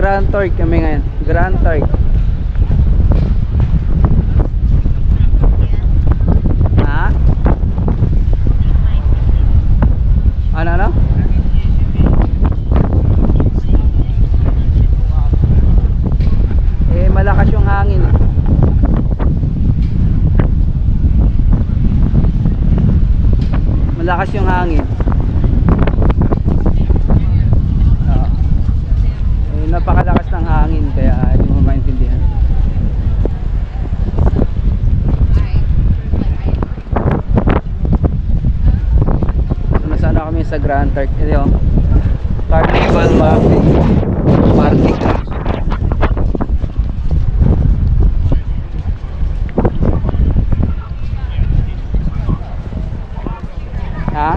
Grand Turk kami ngayon. Grand Turk. Ha? Ano? Eh, malakas yung hangin. Malakas yung hangin. Napakalakas ng hangin kaya hindi mo maintindihan. Nasana kami sa Grand Turk. Ito yung Carnival Mardi Gras. Ha?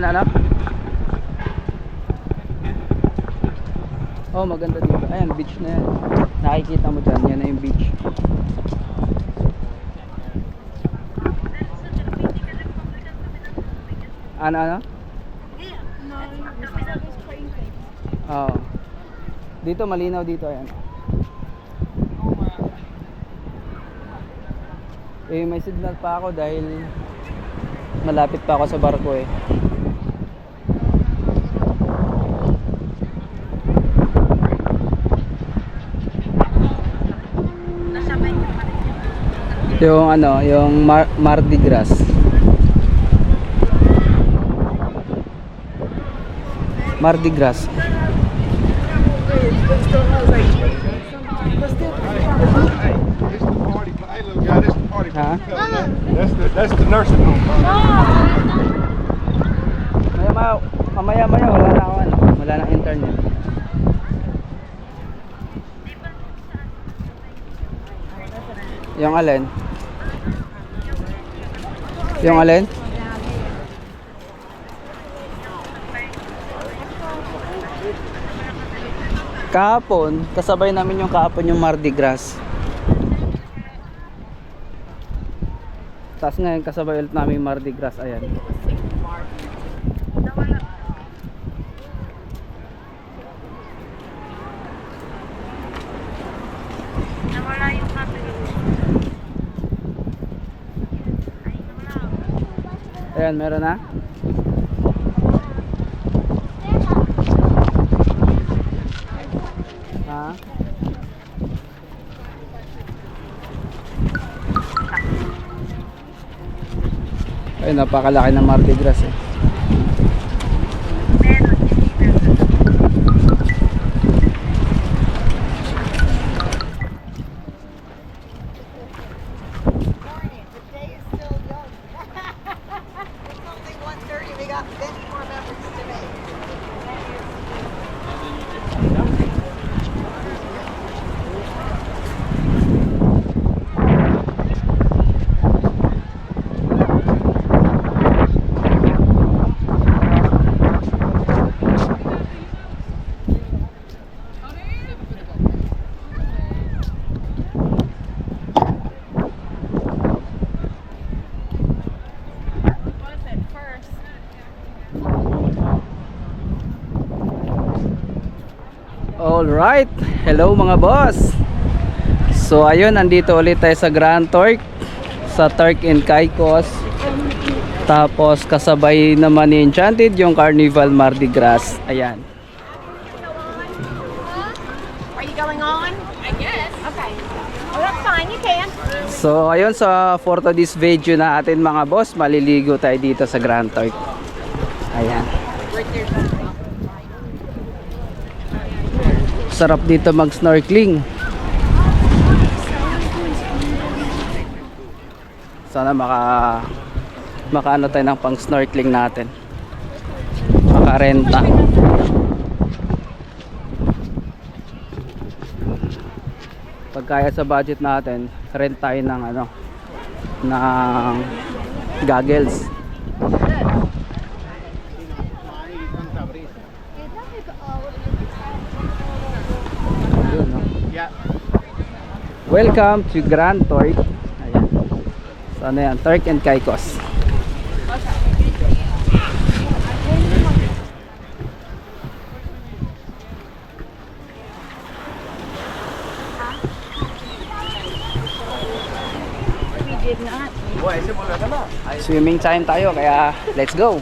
Ano? Oh, maganda dito. Ayan, beach na yan. Nakikita mo dyan, yan na yung beach. Ano? Oo. Dito, malinaw dito, ayan. Eh, may signal pa ako dahil malapit pa ako sa barko eh. Yung yung Mardi Gras. Mardi Gras. Ha? That's the nursing home. Mamaya wala na ako wala na internet. Yung alin? Yung alin? Kahapon, kasabay namin yung kahapon yung Mardi Gras. Tapos ngayon kasabay ulit namin yung Mardi Gras, ayan. Nawala yung camera. Ayan, meron na. Ha? Ay, napakalaki ng Mardi Gras eh. Alright, hello mga boss. So ayun, nandito ulit tayo sa Grand Turk, sa Turk and Caicos. Tapos kasabay naman ni Enchanted yung Carnival Mardi Gras. Ayan. Are you going on? I guess. Okay. Oh, that's fine. You can. So ayun, sa for this video na atin mga boss, maliligo tayo dito sa Grand Turk. Ayan. Sarap dito mag-snorkeling. Sana makaano tayo ng pang-snorkeling natin. Makarenta. Pag kaya sa budget natin, rent tayo ng ng goggles. Welcome to Grand Turk. Ayan. So ano yan? Turk and Caicos. did not. Swimming time tayo, kaya let's go.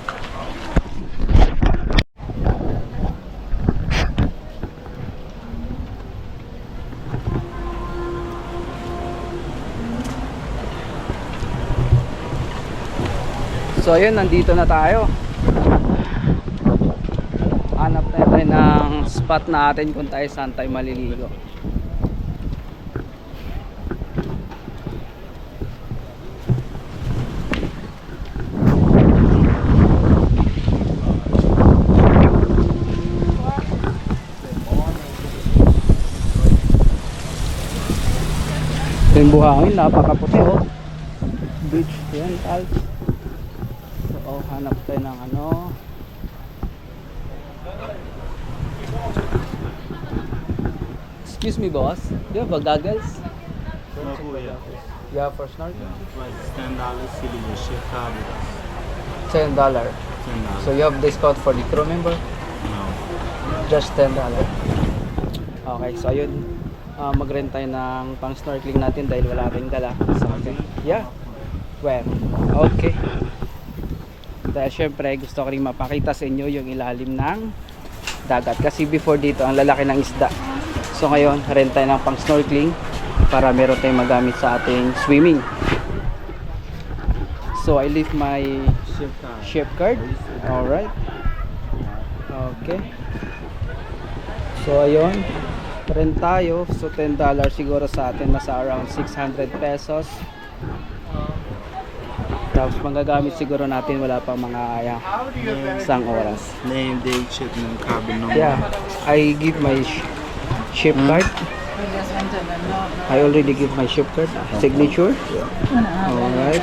So ayun, nandito na tayo. Hanap na tayo ng spot natin kung tayo saan tayo maliligo. Ito yung buhangin, napakaputi oh. Beach rental. So hanap tayo ng ano. Excuse me boss, do you have goggles? Yeah, for snorkeling. $10 city ship card with us. $10. $10. So you have discount for the crew member? No. Just $10. Okay, so ayun. Mag-rent tayo ng pang snorkeling natin dahil wala tayong dala. So, okay. Yeah. Where? Okay. Dahil syempre gusto ko rin mapakita sa inyo yung ilalim ng dagat. Kasi before dito ang lalaki ng isda. So ngayon, rent tayo ng pang snorkeling para meron tayong magamit sa ating swimming. So I leave my ship card. Alright. Okay. So ayun, rent tayo. So $10 siguro sa atin, nasa around 600 pesos. Tapos magagamit siguro natin wala pang mga isang oras. Name, date, ship, and cabin number. Yeah, I give my ship card. I already give my ship card. Signature. Alright.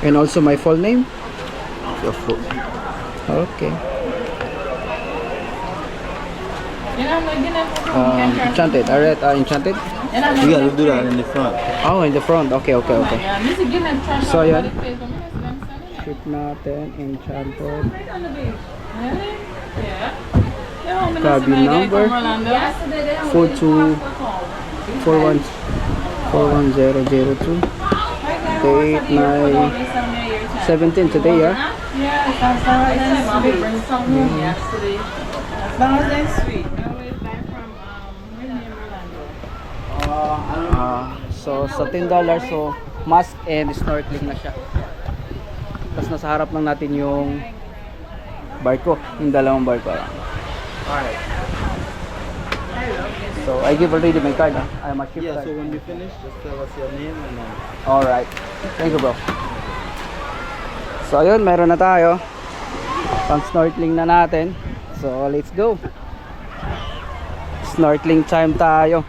And also my full name. Your foot. Okay. Enchanted. Alright, Enchanted. You gotta do that in the front. Oh, in the front. Okay. So yan. Ship natin. Enchanted. Cabin number 414002. Date 17 today, yeah? So sa $10, so mask and snorkeling na siya. Tapos nasa harap lang natin yung barko, yung dalawang barko. Alright. So I give already my card. I'm a ship Yeah, card. so when you finish, just tell us your name and Alright. Thank you bro. So ayun, meron na tayo. Pang snorkeling na natin. So let's go. Snorkeling time tayo.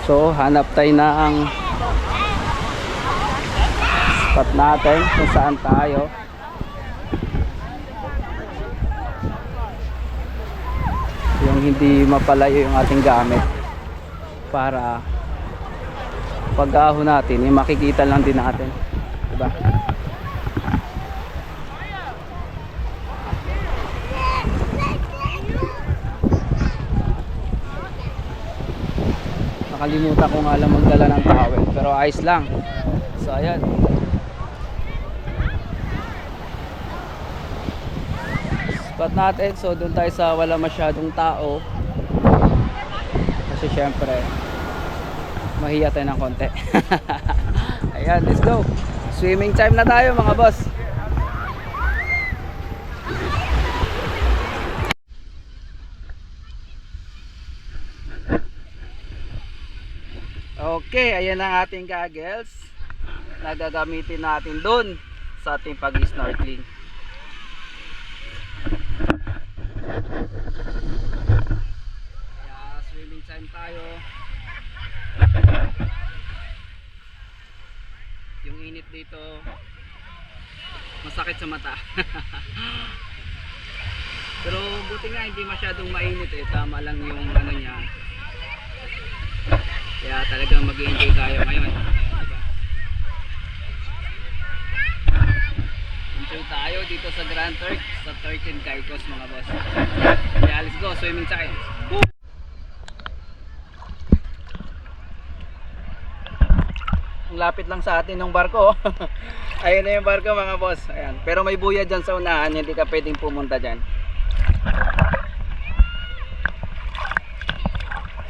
So hanap tayo ng spot natin kung saan tayo. Yung hindi mapalayo yung ating gamit para pag-ahon natin, yung makikita lang din natin, diba? Nakalimutan ko nga lang magdala ng towel, pero ayos lang. So ayan, spot natin. So doon tayo sa wala masyadong tao kasi syempre mahiya tayo ng konti. Ayan, let's go. Swimming time na tayo mga boss. Okay, ayan ang ating goggles na gagamitin natin doon sa ating pag-snorkeling. Kaya swimming time tayo. Yung init dito masakit sa mata. Pero buti nga hindi masyadong mainit eh, tama lang yung ano niya. Kaya talagang mag-enjoy tayo ngayon, diba? Enjoy tayo dito sa Grand Turk, sa Turk and Caicos mga boss. Kaya let's go, swimming time. Ang lapit lang sa atin ng barko. Ayun na yung barko mga boss. Ayan. Pero may buya dyan sa unahan, hindi ka pwedeng pumunta dyan.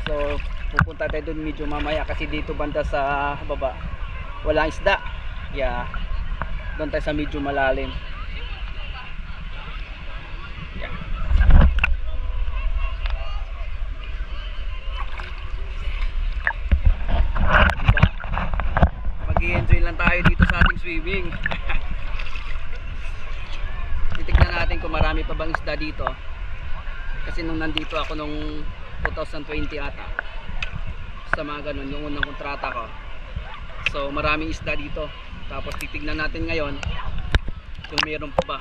So pupunta tayo dun medyo mamaya kasi dito banda sa baba walang isda. Yeah. Doon tayo sa medyo malalim. Yeah. Diba? Mag-i-enjoy lang tayo dito sa ating swimming. Titignan natin kung marami pa bang isda dito. Kasi nung nandito ako nung 2020 ata. Sa mga ganun, yung unang kontrata ko. So maraming isda dito. Tapos titignan natin ngayon kung mayroon pa ba.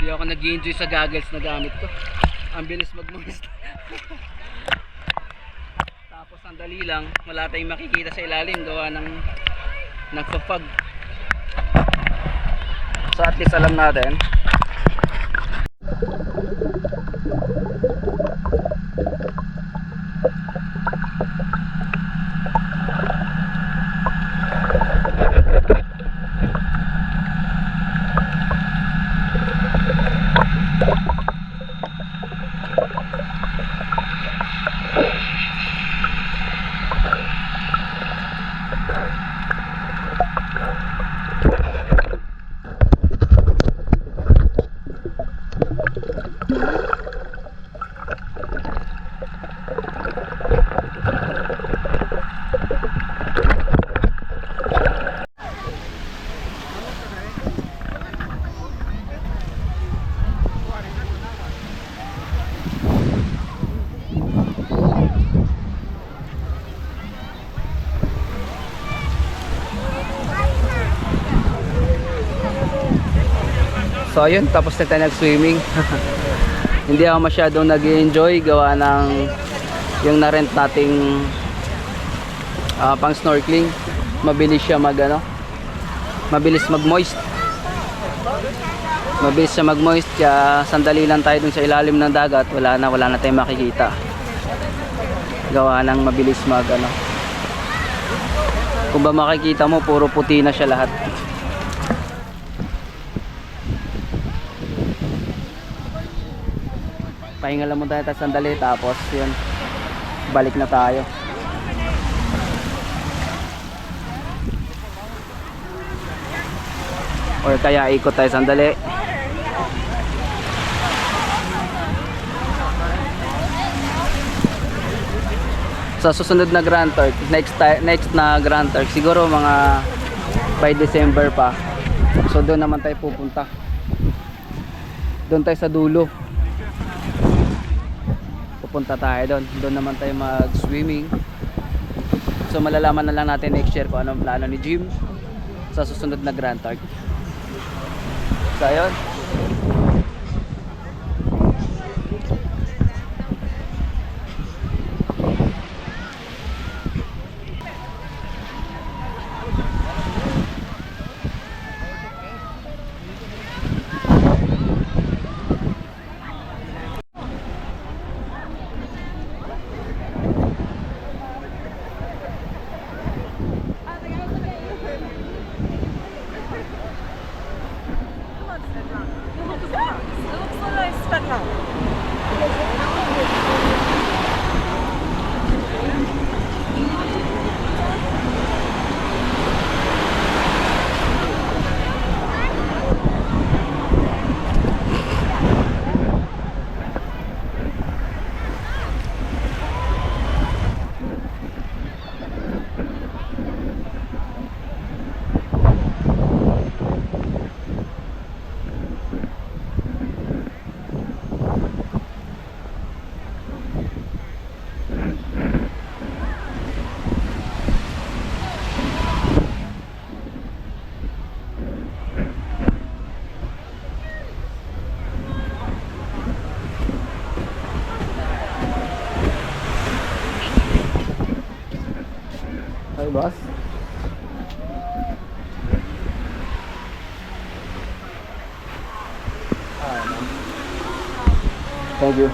Hindi ako nag-enjoy sa goggles na gamit ko. Ang bilis mag-moist. Tapos sandali lang, wala tayong makikita sa ilalim gawa ng nagpa-fog. So at least alam natin. So ayun, tapos na tayo nag-swimming. Hindi ako masyadong nag-enjoy gawa ng yung na-rent nating pang snorkeling. Mabilis siya mabilis mag-moist. Mabilis siya mag-moist kaya sandali lang tayo dun sa ilalim ng dagat, wala na tayong makikita. Gawa ng mabilis kung ba makikita mo, puro puti na siya lahat. Pahinga lang muna tayo sandali, tapos yun, balik na tayo. Or kaya ikot tayo sandali. Sa susunod na Grand Turk, next na Grand Turk siguro mga by December pa. So doon naman tayo pupunta. Doon tayo sa dulo. Pupunta tayo doon. Doon naman tayo mag-swimming. So malalaman na lang natin next year kung anong plano ni Jim sa susunod na Grand Turk. So ayun. Hi, boss. Thank you.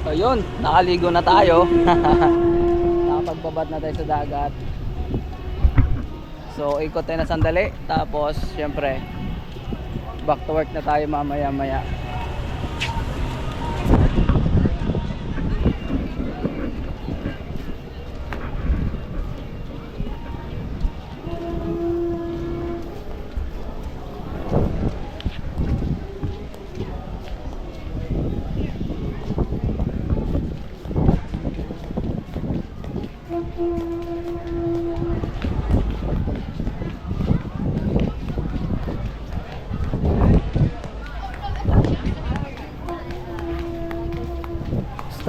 So yun, nakaligo na tayo. Nakapagbabad na tayo sa dagat. So ikot tayo na sandali. Tapos syempre back to work na tayo mamaya maya.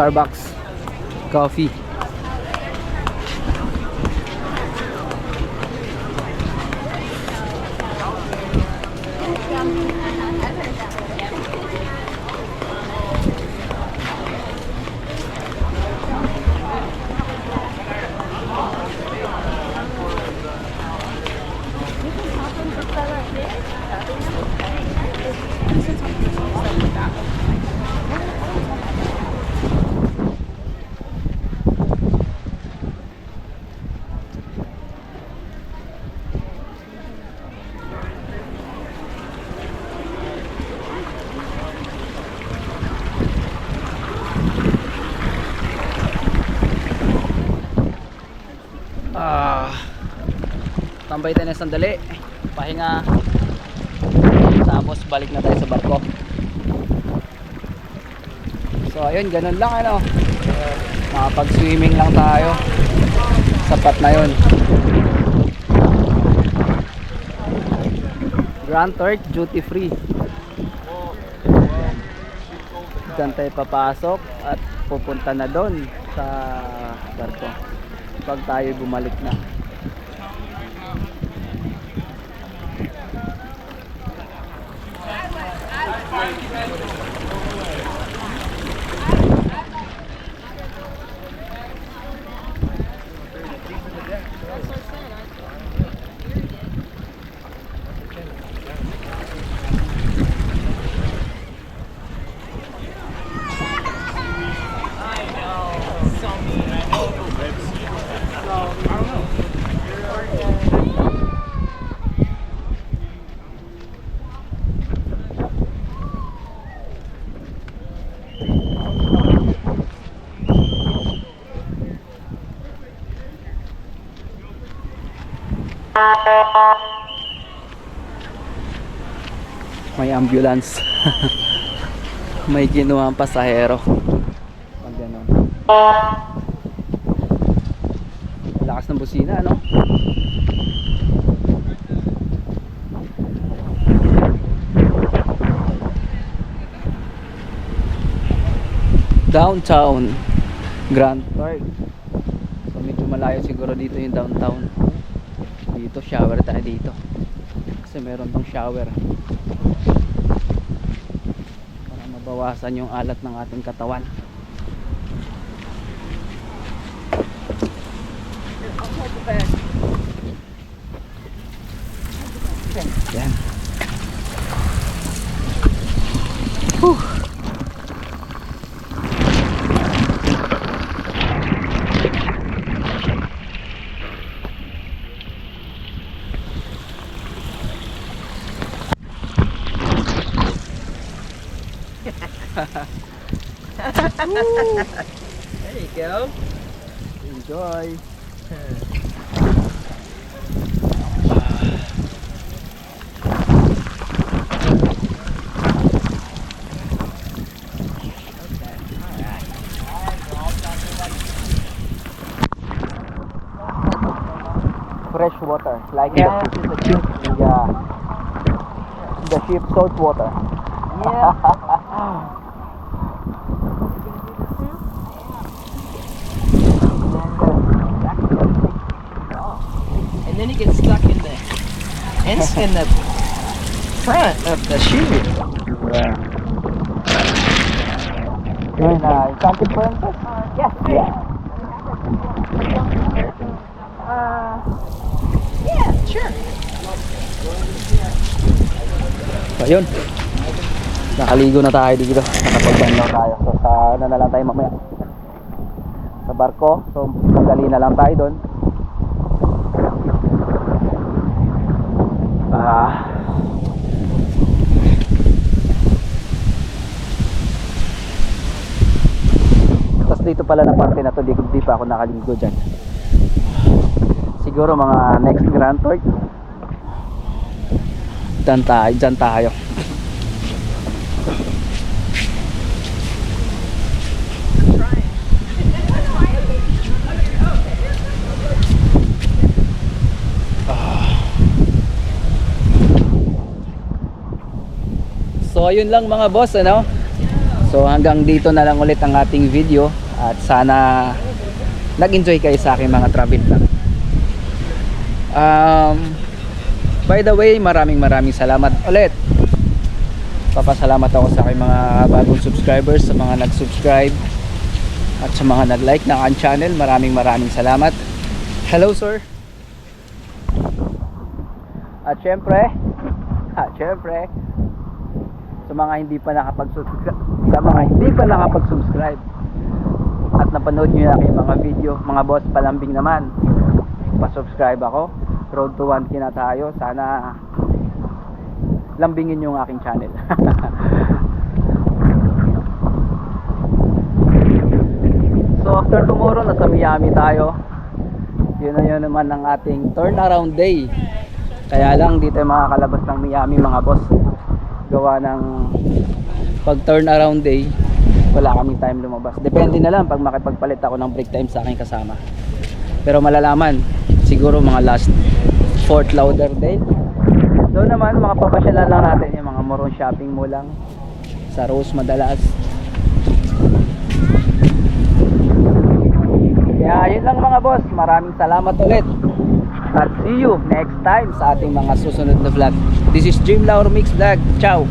Starbucks coffee. Tambay tayo ng sandali, pahinga, tapos balik na tayo sa barko. So ayun, ganun lang ano, nakapag swimming lang tayo, sapat na yun. Grand Turk duty free. Diyan tayo papasok at pupunta na doon sa barko pag tayo bumalik na. May ambulance. May kinuhang pasahero. Pag ganun. Lakas ng busina, ano? Downtown Grand Park. So medyo malayo siguro dito yung downtown. Dito shower tayo dito. Kasi meron tong shower para mabawasan yung alat ng ating katawan. Yan. Whew. There you go. Enjoy. Fresh water, like the ship salt water. And then he gets stuck in the in the front of the chute. Yeah. Yun, Enchanted Princess? Yes. Yeah. Yeah, sure. So yun, nakaligo na tayo dito, nakapagbanlaw tayo. So sa ano na lang tayo mamaya, sa barko. So madali na lang tayo doon. Tapos dito pala na parte na to, di pa ako nakaligo dyan. Siguro mga next Grand Tour dyan tayo. So ayun lang mga boss, ano? So hanggang dito na lang ulit ang ating video, at sana nag-enjoy kayo sa aking mga travel vlog. By the way, maraming salamat ulit. Papasalamat ako sa aking mga bagong subscribers, sa mga nag-subscribe at sa mga nag-like ng aking channel. Maraming salamat. Hello sir. At syempre sa mga hindi pa nakapag-subscribe at napanood nyo na aking mga video, mga boss palambing naman, pa-subscribe ako. Road to 1K na tayo. Sana lambingin nyo ang aking channel. So after tomorrow, nasa Miami tayo. Yun naman ang ating turnaround day. Kaya lang dito makakalabas ng Miami mga boss, gawa ng pag turnaround day wala kaming time lumabas. Depende na lang pag makipagpalit ako ng break time sa aking kasama, pero malalaman siguro mga last Fort Lauderdale. Doon naman mga papasyalan lang natin yung mga Moron shopping mall lang sa Rose madalas. Kaya yun lang mga boss, maraming salamat ulit at see you next time sa ating mga susunod na vlog. This is Jim Lauro Mix Vlog. Ciao.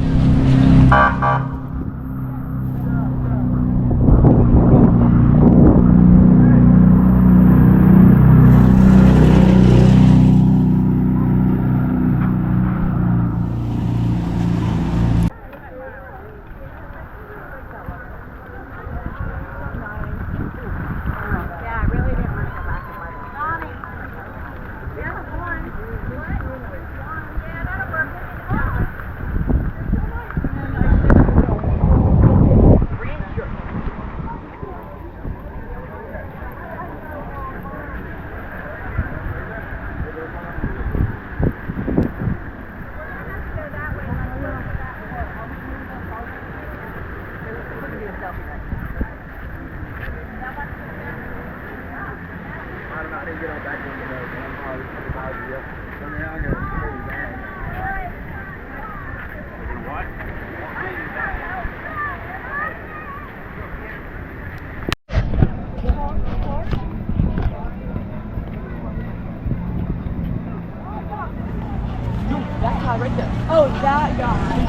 Yeah, I really didn't want to go back and work. Mommy. Yeah, one. Yeah, that'll work. That guy right there. Oh, that guy.